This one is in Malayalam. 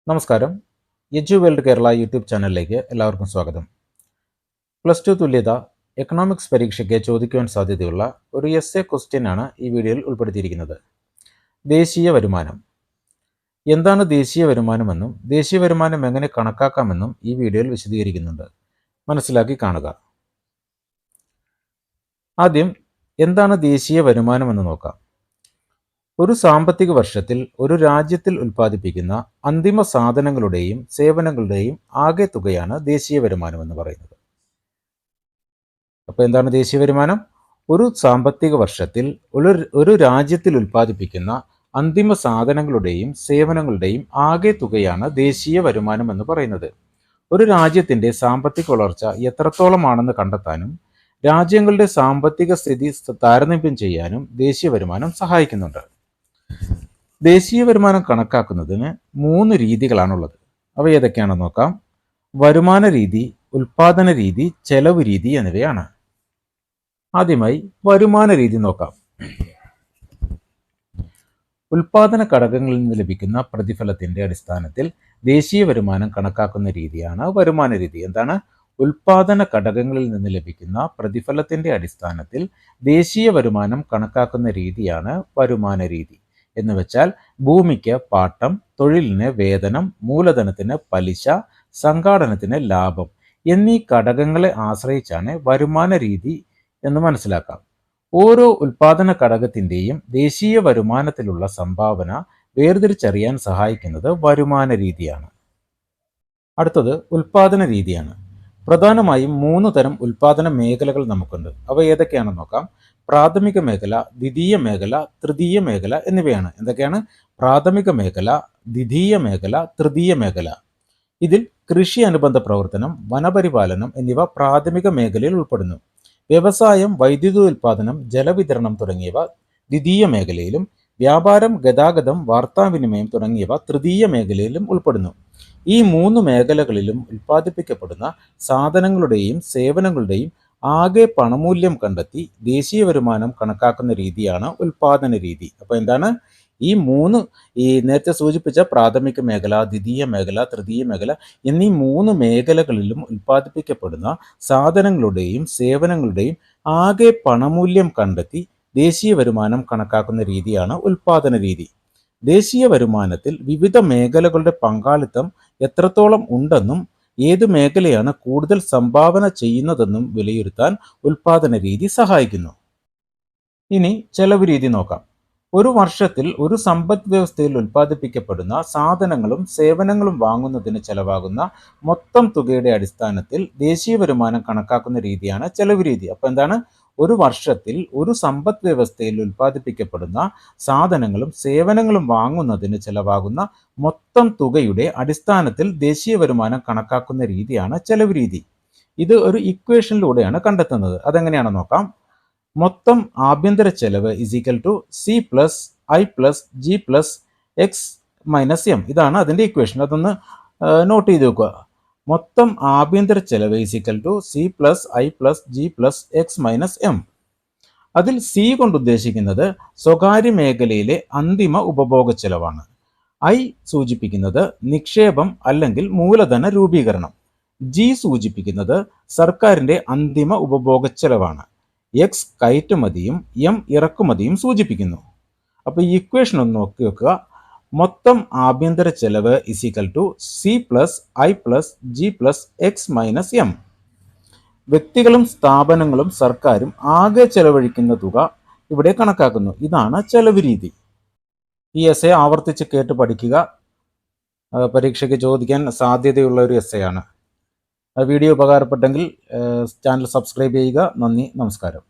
നമസ്കാരം. എജു വേൾഡ് കേരള യൂട്യൂബ് ചാനലിലേക്ക് എല്ലാവർക്കും സ്വാഗതം. +2 തുല്യത എക്കണോമിക്സ് പരീക്ഷയ്ക്ക് ചോദിക്കുവാൻ സാധ്യതയുള്ള ഒരു എസ്സേ ക്വസ്റ്റ്യനാണ് ഈ വീഡിയോയിൽ ഉൾപ്പെടുത്തിയിരിക്കുന്നത്. ദേശീയ വരുമാനം. എന്താണ് ദേശീയ വരുമാനമെന്നും ദേശീയ വരുമാനം എങ്ങനെ കണക്കാക്കാമെന്നും ഈ വീഡിയോയിൽ വിശദീകരിക്കുന്നുണ്ട്. മനസ്സിലാക്കി കാണുക. ആദ്യം എന്താണ് ദേശീയ വരുമാനമെന്ന് നോക്കാം. ഒരു സാമ്പത്തിക വർഷത്തിൽ ഒരു രാജ്യത്തിൽ ഉൽപ്പാദിപ്പിക്കുന്ന അന്തിമ സാധനങ്ങളുടെയും സേവനങ്ങളുടെയും ആകെ തുകയാണ് ദേശീയ വരുമാനം എന്ന് പറയുന്നത്. അപ്പോൾ എന്താണ് ദേശീയ വരുമാനം? ഒരു സാമ്പത്തിക വർഷത്തിൽ ഒരു രാജ്യത്തിൽ ഉൽപ്പാദിപ്പിക്കുന്ന അന്തിമ സാധനങ്ങളുടെയും സേവനങ്ങളുടെയും ആകെ തുകയാണ് ദേശീയ വരുമാനം എന്ന് പറയുന്നത്. ഒരു രാജ്യത്തിൻ്റെ സാമ്പത്തിക വളർച്ച എത്രത്തോളമാണെന്ന് കണ്ടെത്താനും രാജ്യങ്ങളുടെ സാമ്പത്തിക സ്ഥിതി താരതമ്യം ചെയ്യാനും ദേശീയ വരുമാനം സഹായിക്കുന്നുണ്ട്. ദേശീയ വരുമാനം കണക്കാക്കുന്നതിന് 3 രീതികളാണുള്ളത്. അവ ഏതൊക്കെയാണെന്ന് നോക്കാം. വരുമാന രീതി, ഉൽപാദന രീതി, ചെലവ് രീതി എന്നിവയാണ്. ആദ്യമായി വരുമാന രീതി നോക്കാം. ഉൽപാദന ഘടകങ്ങളിൽ നിന്ന് ലഭിക്കുന്ന പ്രതിഫലത്തിന്റെ അടിസ്ഥാനത്തിൽ ദേശീയ വരുമാനം കണക്കാക്കുന്ന രീതിയാണ് വരുമാന രീതി. എന്താണ്? ഉൽപാദന ഘടകങ്ങളിൽ നിന്ന് ലഭിക്കുന്ന പ്രതിഫലത്തിന്റെ അടിസ്ഥാനത്തിൽ ദേശീയ വരുമാനം കണക്കാക്കുന്ന രീതിയാണ് വരുമാന രീതി. എന്ന് വെച്ചാൽ ഭൂമിക്ക് പാട്ടം, തൊഴിലിന് വേതനം, മൂലധനത്തിന് പലിശ, സംഘാടനത്തിന് ലാഭം എന്നീ ഘടകങ്ങളെ ആശ്രയിച്ചാണ് വരുമാന രീതി എന്ന് മനസ്സിലാക്കാം. ഓരോ ഉൽപാദന ഘടകത്തിൻ്റെയും ദേശീയ വരുമാനത്തിലുള്ള സംഭാവന വേർതിരിച്ചറിയാൻ സഹായിക്കുന്നത് വരുമാന രീതിയാണ്. അടുത്തത് ഉൽപാദന രീതിയാണ്. പ്രധാനമായും 3 തരം ഉൽപാദന മേഖലകൾ നമുക്കുണ്ട്. അവ ഏതൊക്കെയാണെന്ന് നോക്കാം. പ്രാഥമിക മേഖല, ദ്വിതീയ മേഖല, തൃതീയ മേഖല എന്നിവയാണ്. എന്തൊക്കെയാണ്? പ്രാഥമിക മേഖല, ദ്വിതീയ മേഖല, തൃതീയ മേഖല. ഇതിൽ കൃഷി അനുബന്ധ പ്രവർത്തനം, വനപരിപാലനം എന്നിവ പ്രാഥമിക മേഖലയിൽ ഉൾപ്പെടുന്നു. വ്യവസായം, വൈദ്യുതോൽപാദനം, ജലവിതരണം തുടങ്ങിയവ ദ്വിതീയ മേഖലയിലും വ്യാപാരം, ഗതാഗതം, വാർത്താവിനിമയം തുടങ്ങിയവ തൃതീയ മേഖലയിലും ഉൾപ്പെടുന്നു. ഈ 3 മേഖലകളിലും ഉൽപ്പാദിപ്പിക്കപ്പെടുന്ന സാധനങ്ങളുടെയും സേവനങ്ങളുടെയും ആകെ പണമൂല്യം കണ്ടെത്തി ദേശീയ വരുമാനം കണക്കാക്കുന്ന രീതിയാണ് ഉൽപാദന രീതി. അപ്പോൾ എന്താണ്? ഈ നേരത്തെ സൂചിപ്പിച്ച പ്രാഥമിക മേഖല, ദ്വിതീയ മേഖല, തൃതീയ മേഖല എന്നീ 3 മേഖലകളിലും ഉൽപ്പാദിപ്പിക്കപ്പെടുന്ന സാധനങ്ങളുടെയും സേവനങ്ങളുടെയും ആകെ പണമൂല്യം കണ്ടെത്തി ദേശീയ വരുമാനം കണക്കാക്കുന്ന രീതിയാണ് ഉൽപാദന രീതി. ദേശീയ വരുമാനത്തിൽ വിവിധ മേഖലകളുടെ പങ്കാളിത്തം എത്രത്തോളം ഉണ്ടെന്നും ഏത് മേഖലയാണ് കൂടുതൽ സംഭാവന ചെയ്യുന്നതെന്നും വിലയിരുത്താൻ ഉൽപാദന രീതി സഹായിക്കുന്നു. ഇനി ചെലവ് രീതി നോക്കാം. ഒരു വർഷത്തിൽ ഒരു സമ്പദ് വ്യവസ്ഥയിൽ ഉൽപ്പാദിപ്പിക്കപ്പെടുന്ന സാധനങ്ങളും സേവനങ്ങളും വാങ്ങുന്നതിന് ചെലവാകുന്ന മൊത്തം തുകയുടെ അടിസ്ഥാനത്തിൽ ദേശീയ വരുമാനം കണക്കാക്കുന്ന രീതിയാണ് ചെലവ് രീതി. അപ്പോൾ എന്താണ്? ഒരു വർഷത്തിൽ ഒരു സമ്പദ് വ്യവസ്ഥയിൽ ഉൽപ്പാദിപ്പിക്കപ്പെടുന്ന സാധനങ്ങളും സേവനങ്ങളും വാങ്ങുന്നതിന് ചെലവാകുന്ന മൊത്തം തുകയുടെ അടിസ്ഥാനത്തിൽ ദേശീയ വരുമാനം കണക്കാക്കുന്ന രീതിയാണ് ചെലവ് രീതി. ഇത് ഒരു ഇക്വേഷനിലൂടെയാണ് കണ്ടെത്തുന്നത്. അതെങ്ങനെയാണെന്ന് നോക്കാം. മൊത്തം ആഭ്യന്തര ചെലവ് C+I+G+X-M. ഇതാണ് അതിൻ്റെ ഇക്വേഷൻ. അതൊന്ന് നോട്ട് ചെയ്ത് വെക്കുക. മൊത്തം ആഭ്യന്തര ചെലവ് C+I+G+X-M. അതിൽ സി കൊണ്ട് ഉദ്ദേശിക്കുന്നത് സ്വകാര്യ മേഖലയിലെ അന്തിമ ഉപഭോഗ ചെലവാണ്. ഐ സൂചിപ്പിക്കുന്നത് നിക്ഷേപം അല്ലെങ്കിൽ മൂലധന രൂപീകരണം. ജി സൂചിപ്പിക്കുന്നത് സർക്കാരിൻ്റെ അന്തിമ ഉപഭോഗ ചെലവാണ്. എക്സ് കയറ്റുമതിയും എം ഇറക്കുമതിയും സൂചിപ്പിക്കുന്നു. അപ്പോൾ ഈ ഇക്വേഷൻ ഒന്ന് നോക്കി വെക്കുക. മൊത്തം ആഭ്യന്തര ചെലവ് C+I+G+X-M. വ്യക്തികളും സ്ഥാപനങ്ങളും സർക്കാരും ആകെ ചെലവഴിക്കുന്ന തുക ഇവിടെ കണക്കാക്കുന്നു. ഇതാണ് ചെലവ് രീതി. ഈ എസ്സേ ആവർത്തിച്ച് കേട്ട് പഠിക്കുക. പരീക്ഷയ്ക്ക് ചോദിക്കാൻ സാധ്യതയുള്ള ഒരു എസ്സേയാണ്. വീഡിയോ ഉപകാരപ്പെട്ടെങ്കിൽ ചാനൽ സബ്സ്ക്രൈബ് ചെയ്യുക. നന്ദി, നമസ്കാരം.